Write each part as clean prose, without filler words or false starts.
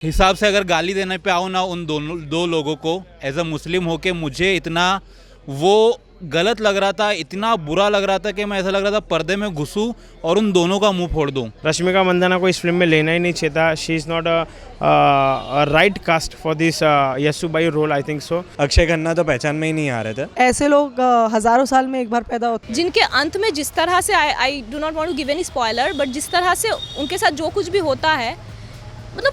हिसाब से अगर गाली देने पे आओ ना उन दोनों दो लोगों को, एज अ मुस्लिम होके मुझे इतना वो गलत लग रहा था, इतना बुरा लग रहा था कि मैं ऐसा लग रहा था पर्दे में घुसूं और उन दोनों का मुंह फोड़ दूं। रश्मिका मंदाना को इस फिल्म में लेना ही नहीं चाहिए था। She is not a right cast for this Yesubai role, I think so. Akshaye Khanna तो पहचान में ही नहीं आ रहे थे। ऐसे लोग हजारों साल में एक बार पैदा होते। जिनके अंत में जिस तरह से I do not want to give any spoiler, but जिस तरह से उनके साथ जो कुछ भी होता है, मतलब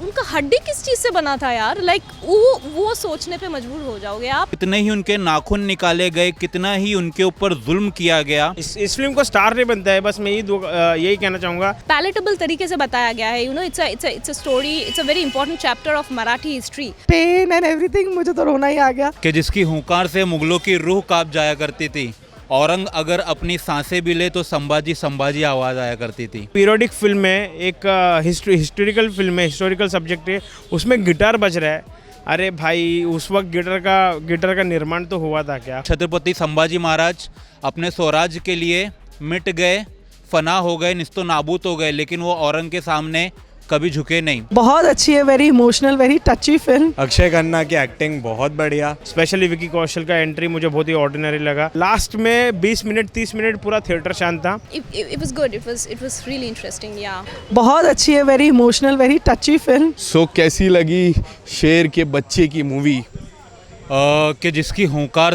उनका हड्डी किस चीज से बना था यार। लाइक वो सोचने पे मजबूर हो जाओगे आप। कितने ही उनके नाखून निकाले गए, कितना ही उनके ऊपर जुल्म किया गया। इस फिल्म को स्टार नहीं बनता है, बस मैं यही कहना चाहूँगा। पैलेटेबल तरीके से बताया गया है, you know, it's a story, it's a very important chapter of Marathi history. Pain and everything, मुझे तो रोना ही आ गया। कि जिसकी हुंकार से मुगलों की रूह कांप जाया करती थी। औरंग अगर अपनी सांसें भी ले तो संभाजी संभाजी आवाज़ आया करती थी। पीरियोडिक फिल्म है, एक हिस्टोरिकल फिल्म है, हिस्टोरिकल सब्जेक्ट है, उसमें गिटार बज रहा है। अरे भाई, उस वक्त गिटार का निर्माण तो हुआ था क्या? छत्रपति संभाजी महाराज अपने स्वराज के लिए मिट गए, फना हो गए, निस्तो नाबूद हो गए, लेकिन वो औरंग के सामने कभी झुके नहीं। बहुत अच्छी है, very emotional, very touchy film. Akshay Khanna की एक्टिंग बहुत बढ़िया। स्पेशली विकी कौशल का एंट्री मुझे बहुत ही ऑर्डिनरी लगा। लास्ट में 20 मिनट 30 मिनट पूरा थिएटर शांत था। It was good, it was really interesting, yeah. बहुत अच्छी है, very emotional, very touchy film. So कैसी लगी शेर के बच्चे की मूवी? कि जिसकी हुंकार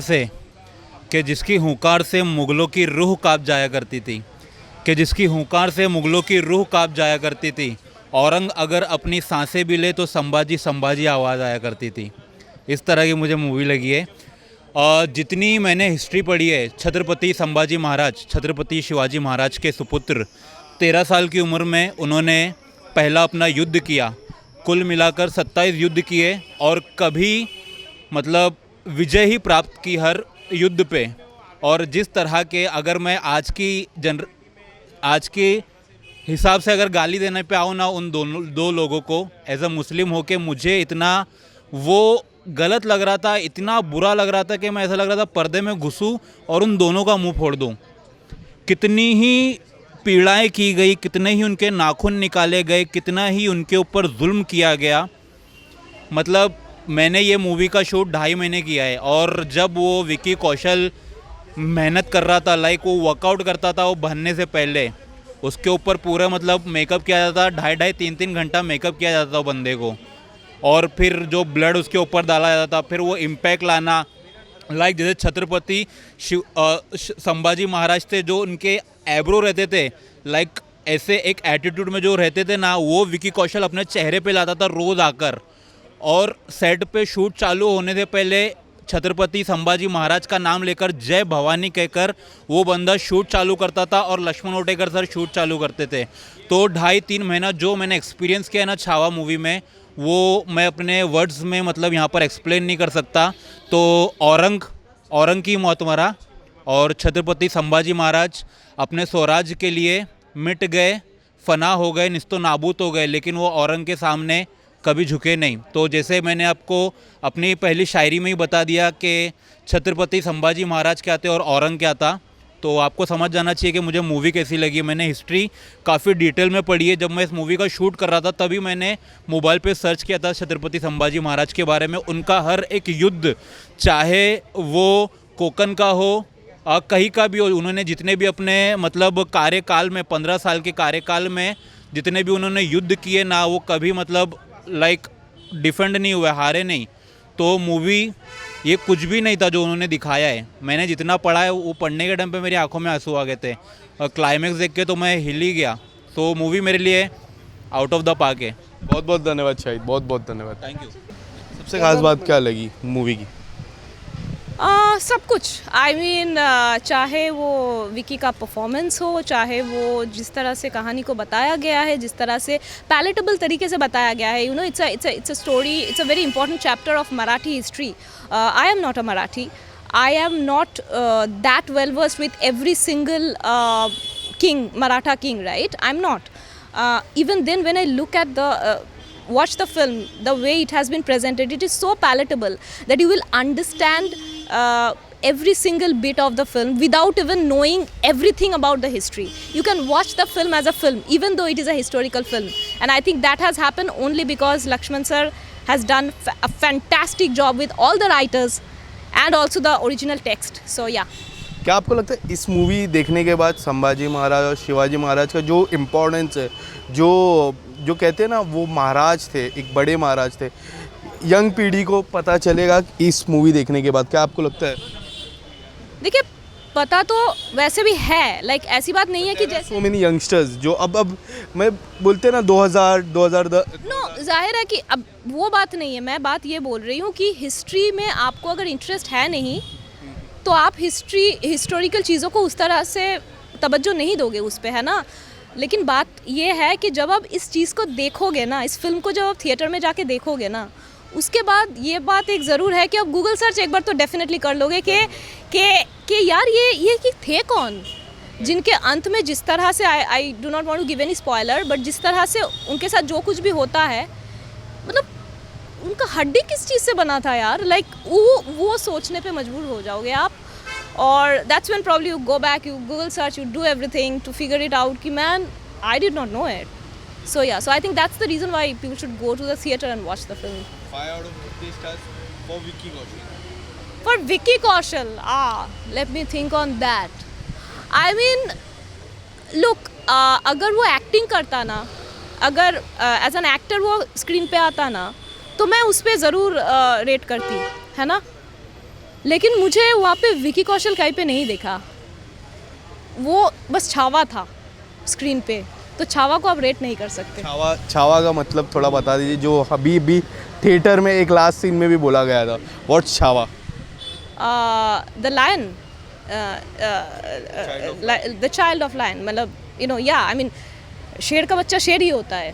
से मुगलों की रूह कांप जाया करती थी। कि जिसकी हुंकार से मुगलों की रूह कांप जाया करती थी। औरंग अगर अपनी सांसें भी ले तो संभाजी संभाजी आवाज़ आया करती थी। इस तरह की मुझे मूवी लगी है। जितनी मैंने हिस्ट्री पढ़ी है, छत्रपति संभाजी महाराज, छत्रपति शिवाजी महाराज के सुपुत्र, 13 साल की उम्र में उन्होंने पहला अपना युद्ध किया। कुल मिलाकर 27 युद्ध किए और कभी मतलब विजय ही प्राप्त की हर युद्ध पे। और जिस तरह के, अगर मैं आज के हिसाब से अगर गाली देने पे आओ ना उन दो लोगों को, एज अ मुस्लिम होके मुझे इतना वो गलत लग रहा था, इतना बुरा लग रहा था कि मैं ऐसा लग रहा था पर्दे में घुसूं और उन दोनों का मुंह फोड़ दूं। कितनी ही पीड़ाएं की गई, कितने ही उनके नाखून निकाले गए, कितना ही उनके ऊपर जुल्म किया गया। मतलब मैंने ये मूवी का शूट 2.5 महीने किया है, और जब वो विकी कौशल मेहनत कर रहा था, लाइक वो वर्कआउट करता था, वो बनने से पहले उसके ऊपर पूरा मतलब मेकअप किया जाता था। 2.5 3 घंटा मेकअप किया जाता था बंदे को, और फिर जो ब्लड उसके ऊपर डाला जाता था, फिर वो इम्पैक्ट लाना। लाइक जैसे छत्रपति संभाजी महाराज थे, जो उनके एब्रो रहते थे, लाइक ऐसे एक एटीट्यूड में जो रहते थे ना, वो विकी कौशल अपने चेहरे पे लाता था रोज़ आकर। और सेट पे शूट चालू होने से पहले छत्रपति संभाजी महाराज का नाम लेकर जय भवानी कहकर वो बंदा शूट चालू करता था, और लक्ष्मण ओटेकर सर शूट चालू करते थे। तो 2.5-3 महीना जो मैंने एक्सपीरियंस किया ना छावा मूवी में, वो मैं अपने वर्ड्स में मतलब यहाँ पर एक्सप्लेन नहीं कर सकता। तो औरंग की मौत मरा, और छत्रपति संभाजी महाराज अपने स्वराज के लिए मिट गए, फना हो गए, निस्तो नाबूद हो गए, लेकिन वो औरंग के सामने कभी झुके नहीं। तो जैसे मैंने आपको अपनी पहली शायरी में ही बता दिया कि छत्रपति संभाजी महाराज क्या थे और औरंग क्या था, तो आपको समझ जाना चाहिए कि मुझे मूवी कैसी लगी। मैंने हिस्ट्री काफ़ी डिटेल में पढ़ी है। जब मैं इस मूवी का शूट कर रहा था तभी मैंने मोबाइल पे सर्च किया था छत्रपति संभाजी महाराज के बारे में। उनका हर एक युद्ध, चाहे वो कोकन का हो, कहीं का भी हो, उन्होंने जितने भी अपने मतलब कार्यकाल में, 15 साल के कार्यकाल में जितने भी उन्होंने युद्ध किए ना, वो कभी मतलब लाइक डिफेंड नहीं हुए, हारे नहीं। तो मूवी ये कुछ भी नहीं था जो उन्होंने दिखाया है। मैंने जितना पढ़ा है वो पढ़ने के टाइम पे मेरी आंखों में आंसू आ गए थे, और क्लाइमैक्स देख के तो मैं हिल ही गया। तो मूवी मेरे लिए आउट ऑफ द पार्क है। बहुत बहुत धन्यवाद शाहिद, बहुत बहुत धन्यवाद। Thank you. सबसे खास बात क्या लगी मूवी की? सब कुछ, आई मीन, चाहे वो विकी का परफॉर्मेंस हो, चाहे वो जिस तरह से कहानी को बताया गया है, जिस तरह से पैलेटेबल तरीके से बताया गया है, you know, it's a story, it's a very important chapter of Marathi history. I am not a Marathi, I am not that well versed with every single king, Maratha king, right? I'm not. Even then, when I look at watch the film, the way it has been presented, it is so palatable that you will understand every single bit of the film without even knowing everything about the history. You can watch the film as a film, even though it is a historical film. And I think that has happened only because Lakshman sir has done a fantastic job with all the writers and also the original text. So yeah. क्या आपको लगता है इस movie देखने के बाद संभाजी महाराज और शिवाजी महाराज का जो इम्पोर्टेंस है, जो कहते हैं ना वो महाराज थे, एक बड़े महाराज थे, यंग पीढ़ी को पता चलेगा इस मूवी देखने के बाद? क्या आपको लगता है? देखिए, पता तो वैसे भी है, लाइक ऐसी बात नहीं है कि जैसे सो मेनी यंगस्टर्स जो अब मैं बोलते हैं ना 2010 नो, जाहिर है कि अब वो बात नहीं है. मैं बात ये बोल रही हूँ कि हिस्ट्री में आपको अगर इंटरेस्ट है नहीं तो आप हिस्टोरिकल चीज़ों को उस तरह से तवज्जो नहीं दोगे उस पे, है ना. लेकिन बात ये है कि जब आप इस चीज़ को देखोगे ना, इस फिल्म को जब आप थिएटर में जाके देखोगे ना, उसके बाद ये बात एक ज़रूर है कि आप गूगल सर्च एक बार तो डेफिनेटली कर लोगे कि यार ये कि थे कौन, जिनके अंत में जिस तरह से I do not want to give any spoiler, but जिस तरह से उनके साथ जो कुछ भी होता है, मतलब उनका हड्डी किस चीज़ से बना था यार. लाइक वो सोचने पे मजबूर हो जाओगे आप. और that's when probably you go back, you Google search, you do everything to figure it out कि man I did not know it. So yeah, so I think that's the reason why people should go to the theater and watch the film. 5 out of 50 stars for Vicky Kaushal. For Vicky Kaushal, let me think on that. I mean, look, अगर वो acting करता ना, अगर as an actor वो screen पे आता ना, तो मैं उस पर ज़रूर रेट करती, है ना. लेकिन मुझे वहाँ पे विकी कौशल कहीं पे नहीं देखा. वो बस छावा था स्क्रीन पे, तो छावा को आप रेट नहीं कर सकते. छावा का मतलब थोड़ा बता दीजिए, जो अभी भी थिएटर में एक लास्ट सीन में भी बोला गया था. What's Chhaava? The lion, the child of lion, मतलब यू नो, या आई मीन शेर का बच्चा शेर ही होता है,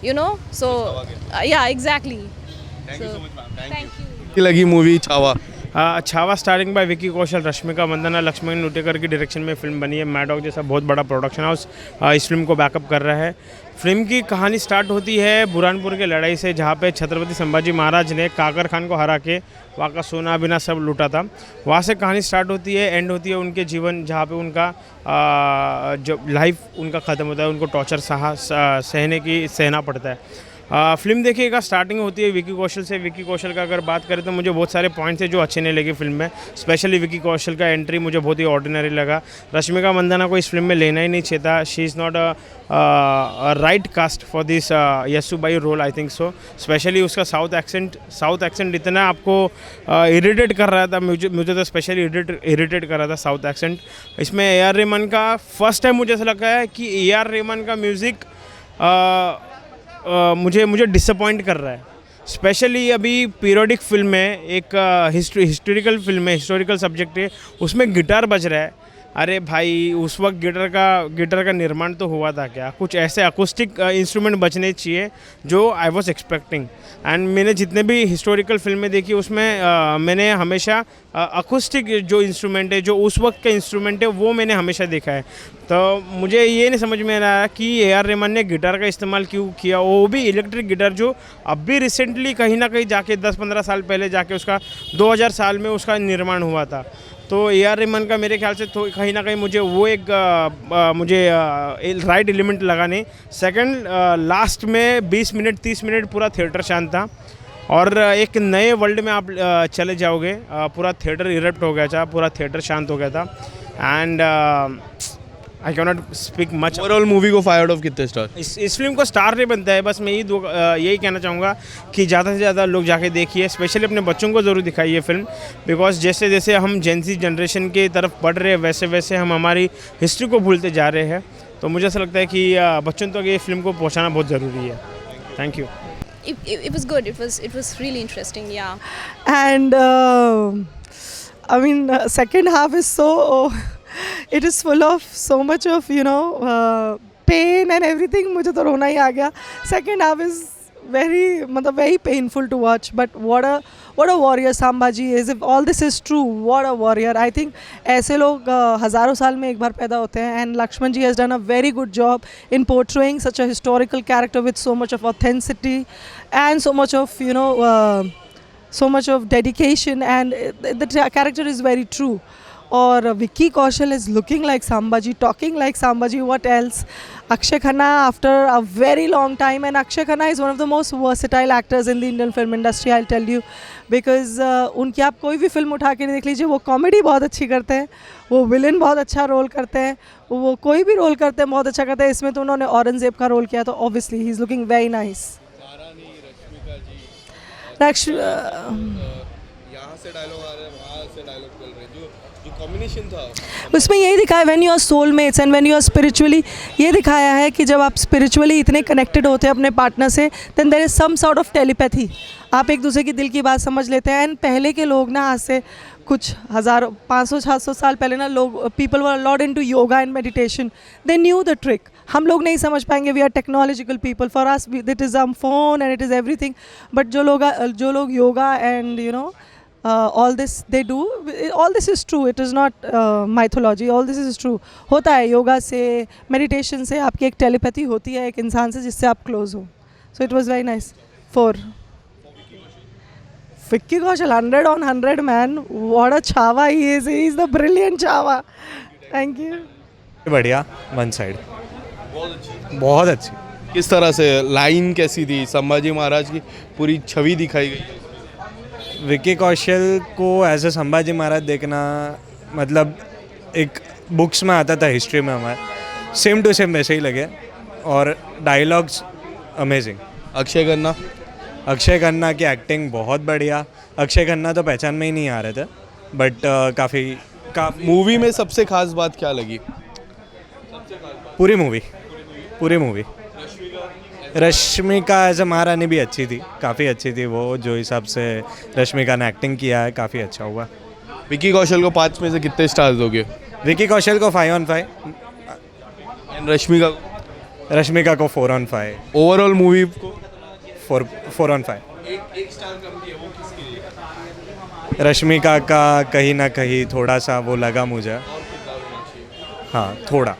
you know. So yeah exactly. Thank you. लगी movie Chhaava? Chhaava starring by Vicky Kaushal, Rashmika Mandanna, Laxman Utekar की डायरेक्शन में फिल्म बनी है. मैड डॉग जैसा बहुत बड़ा प्रोडक्शन हाउस इस फिल्म को बैकअप कर रहा है. फिल्म की कहानी स्टार्ट होती है बुरहानपुर के लड़ाई से, जहाँ पे छत्रपति संभाजी महाराज ने काकर खान को हरा के वहाँ का सोना बिना सब लूटा था. वहाँ से कहानी स्टार्ट होती है, एंड होती है उनके जीवन, जहाँ पे उनका जो लाइफ उनका ख़त्म होता है, उनको टॉर्चर सहना पड़ता है. फिल्म देखिएगा, स्टार्टिंग होती है विकी कौशल से. विकी कौशल का अगर बात करें तो मुझे बहुत सारे पॉइंट्स हैं जो अच्छे नहीं लगे फिल्म में. स्पेशली विकी कौशल का एंट्री मुझे बहुत ही ऑर्डिनरी लगा. रश्मिका मंदाना को इस फिल्म में लेना ही नहीं चाहिए था. She is not a right cast for this Yesubai role, I think so. Specially उसका साउथ एक्सेंट इतना आपको इरिटेट कर रहा था. मुझे तो स्पेशली इरिटेट कर रहा था साउथ एक्सेंट. इसमें ए आर रहमान का फर्स्ट टाइम मुझे ऐसा लगा है कि ए आर रहमान का म्यूज़िक मुझे डिसअपॉइंट कर रहा है. स्पेशली अभी पीरियोडिक फिल्म है, एक हिस्टोरिकल फिल्म है, हिस्टोरिकल सब्जेक्ट है, उसमें गिटार बज रहा है. अरे भाई, उस वक्त गिटार का निर्माण तो हुआ था क्या? कुछ ऐसे अकूस्टिक इंस्ट्रूमेंट बजने चाहिए जो आई वॉज एक्सपेक्टिंग. एंड मैंने जितने भी हिस्टोरिकल फिल्में देखी उसमें मैंने हमेशा अकूस्टिक जो इंस्ट्रूमेंट है, जो उस वक्त का इंस्ट्रूमेंट है, वो मैंने हमेशा देखा है. तो मुझे ये नहीं समझ में आ रहा कि ए आर रहमान ने गिटार का इस्तेमाल क्यों किया, वो भी इलेक्ट्रिक गिटार, जो अब भी रिसेंटली कहीं ना कहीं जाके 10-15 साल पहले जाके उसका 2000 साल में उसका निर्माण हुआ था. तो ए आर रहमान का मेरे ख्याल से तो कहीं ना कहीं मुझे वो एक राइट एलिमेंट लगा नहीं. सेकंड, लास्ट में 20 मिनट 30 मिनट पूरा थिएटर शांत था, और एक नए वर्ल्ड में आप चले जाओगे. पूरा थिएटर इरप्ट हो गया था, पूरा थिएटर शांत हो गया था. And I can not speak much. Overall movie को 5 आउट ऑफ कितने स्टार? इस फिल्म को स्टार नहीं बनता है. बस मैं यही कहना चाहूँगा कि ज़्यादा से ज़्यादा लोग जाके देखिए, स्पेशली अपने बच्चों को ज़रूर दिखाइए फिल्म. बिकॉज जैसे जैसे हम जेनजी जनरेशन की तरफ बढ़ रहे हैं, वैसे वैसे हम हमारी हिस्ट्री को भूलते जा रहे हैं. तो मुझे ऐसा लगता है कि बच्चों तक ये फिल्म को पहुँचाना बहुत ज़रूरी है. Thank you. It was good. It was really interesting. Yeah. And I mean, second half is so. It is full of so much of pain and everything. मुझे तो रोना ही आ गया. Second half is very painful to watch. But what a warrior Sambhaji is. If all this is true, what a warrior. I think ऐसे लोग हज़ारों साल में एक बार पैदा होते हैं. And Lakshman ji has done a very good job in portraying such a historical character with so much of authenticity and so much of so much of dedication, and the character is very true. Or Vicky Kaushal is looking like Sambhaji, talking like Sambhaji. What else? Akshay Khanna after a very long time, and Akshay Khanna is one of the most versatile actors in the Indian film industry, I'll tell you, because उनकी आप कोई भी film उठा के देख लीजिए, वो comedy बहुत अच्छी करते हैं, वो विलन बहुत अच्छा रोल करते हैं, वो कोई भी रोल करते हैं बहुत अच्छा करते हैं. इसमें तो उन्होंने औरंगजेब का रोल किया, तो obviously he is looking very nice. यहाँ से डायलॉग आ रहे हैं, वहाँ से डायलॉग चल रहे हैं, जो कॉम्बिनेशन था उसमें यही दिखाया, when you are soulmates and when you are spiritually, ये दिखाया है कि जब आप स्पिरिचुअली इतने कनेक्टेड होते हैं अपने पार्टनर से, then there is some sort of telepathy. आप एक दूसरे की दिल की बात समझ लेते हैं. एंड पहले के लोग ना, आज से कुछ 500-600 साल पहले ना, लोग people were lot into yoga and meditation. They knew the trick. हम लोग नहीं समझ पाएंगे, we are technological people, for us it is um phone and it is everything. But जो लोग yoga and you know all this they do, all this is true. It is not mythology. All this is true. होता है योगा से, meditation से आपकी एक telepathy होती है एक इंसान से जिससे आप क्लोज हो. So it was very nice. For Vicky Kaushal, 100 on 100 man. What a chava he is. He is the brilliant chava. Thank you. बढ़िया. वन साइड बहुत अच्छी. किस तरह से लाइन कैसी थी, संभाजी महाराज की पूरी छवि दिखाई गई. विकी कौशल को एज ए संभाजी महाराज देखना, मतलब एक बुक्स में आता था हिस्ट्री में हमारे, सेम टू सेम वैसे ही लगे. और डायलॉग्स अमेजिंग. अक्षय खन्ना की एक्टिंग बहुत बढ़िया. अक्षय खन्ना तो पहचान में ही नहीं आ रहे थे, बट काफ़ी मूवी में सबसे खास बात क्या लगी. पूरी मूवी रश्मिका एज ए महारानी भी अच्छी थी, काफ़ी अच्छी थी वो. जो हिसाब से रश्मिका ने एक्टिंग किया है, काफ़ी अच्छा हुआ. विकी कौशल को 5 में से कितने स्टार्स दोगे. विकी कौशल को 5 on 5. एंड रश्मिका को 4 on 5. ओवरऑल मूवी को 4 on 5. एक स्टार कम दिया, वो किसके लिए. रश्मिका का कहीं ना कहीं थोड़ा सा वो लगा मुझे. हाँ थोड़ा.